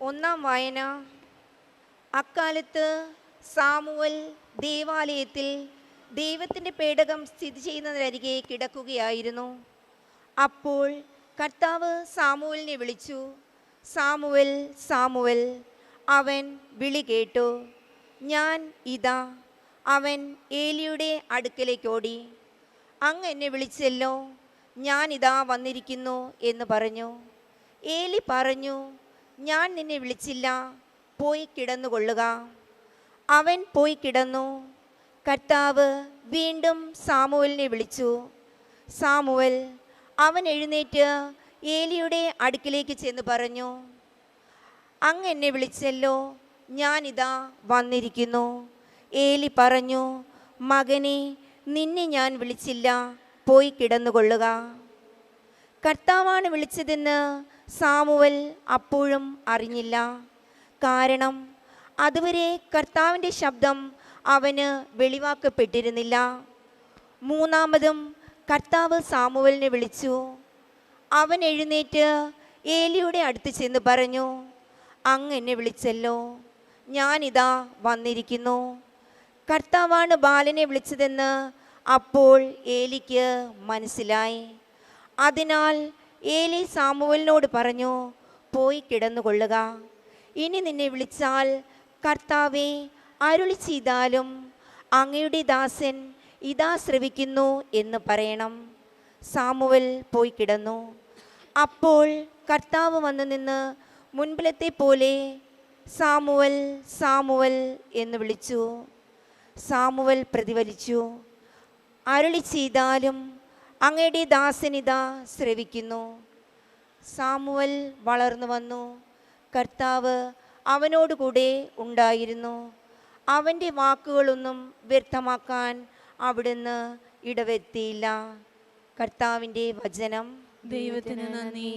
ഒന്നാം വായന. അക്കാലത്ത് സാമുവൽ ദേവാലയത്തിൽ ദൈവത്തിൻ്റെ പേടകം സ്ഥിതി ചെയ്യുന്നതിനരികെ കിടക്കുകയായിരുന്നു. അപ്പോൾ കർത്താവ് സാമുവലിനെ വിളിച്ചു, സാമുവൽ, സാമുവൽ. അവൻ വിളി കേട്ടു, ഞാൻ ഇതാ. അവൻ ഏലിയുടെ അടുക്കലേക്ക് ഓടി. അങ്ങ് എന്നെ വിളിച്ചല്ലോ, ഞാൻ ഇതാ വന്നിരിക്കുന്നു എന്ന് പറഞ്ഞു. ഏലി പറഞ്ഞു, ഞാൻ നിന്നെ വിളിച്ചില്ല, പോയി കിടന്നുകൊള്ളുക. അവൻ പോയി കിടന്നു. കർത്താവ് വീണ്ടും സാമുവലിനെ വിളിച്ചു, സാമുവൽ. അവൻ എഴുന്നേറ്റ് ഏലിയുടെ അടുക്കിലേക്ക് ചെന്ന് പറഞ്ഞു, അങ്ങ് എന്നെ വിളിച്ചല്ലോ, ഞാനിതാ വന്നിരിക്കുന്നു. ഏലി പറഞ്ഞു, മകനെ, നിന്നെ ഞാൻ വിളിച്ചില്ല, പോയി കിടന്നുകൊള്ളുക. കർത്താവാണ് വിളിച്ചതെന്ന് സാമുവൽ അപ്പോഴും അറിഞ്ഞില്ല. കാരണം അതുവരെ കർത്താവിൻ്റെ ശബ്ദം അവന് വെളിവാക്കപ്പെട്ടിരുന്നില്ല. മൂന്നാമതും കർത്താവ് സാമുവലിനെ വിളിച്ചു. അവൻ എഴുന്നേറ്റ് ഏലിയുടെ അടുത്ത് ചെന്ന് പറഞ്ഞു, അങ്ങ് എന്നെ വിളിച്ചല്ലോ, ഞാനിതാ വന്നിരിക്കുന്നു. കർത്താവാണ് ബാലനെ വിളിച്ചതെന്ന് അപ്പോൾ ഏലിക്ക് മനസ്സിലായി. അതിനാൽ ഏലി സാമുവലിനോട് പറഞ്ഞു, പോയി കിടന്നുകൊള്ളുക. ഇനി നിന്നെ വിളിച്ചാൽ കർത്താവേ, അരുളി ചെയ്താലും അങ്ങയുടെ ദാസൻ ഇതാ ശ്രവിക്കുന്നു എന്ന് പറയണം. സാമുവൽ പോയി കിടന്നു. അപ്പോൾ കർത്താവ് വന്നു നിന്ന് മുൻപിലത്തെ പോലെ സാമുവൽ, സാമുവൽ എന്ന് വിളിച്ചു. സാമുവൽ പ്രതിഫലിച്ചു, അരുളി ചെയ്താലും അങ്ങയുടെ ദാസനിതാ ശ്രവിക്കുന്നു. സാമുവൽ വളർന്നു വന്നു. കർത്താവ് അവനോടുകൂടെ ഉണ്ടായിരുന്നു. അവൻ്റെ വാക്കുകളൊന്നും വ്യർത്ഥമാക്കാൻ അവിടുന്ന് ഇടവരുത്തിയില്ല. കർത്താവിൻ്റെ വചനം. ദൈവത്തിന് നന്ദി.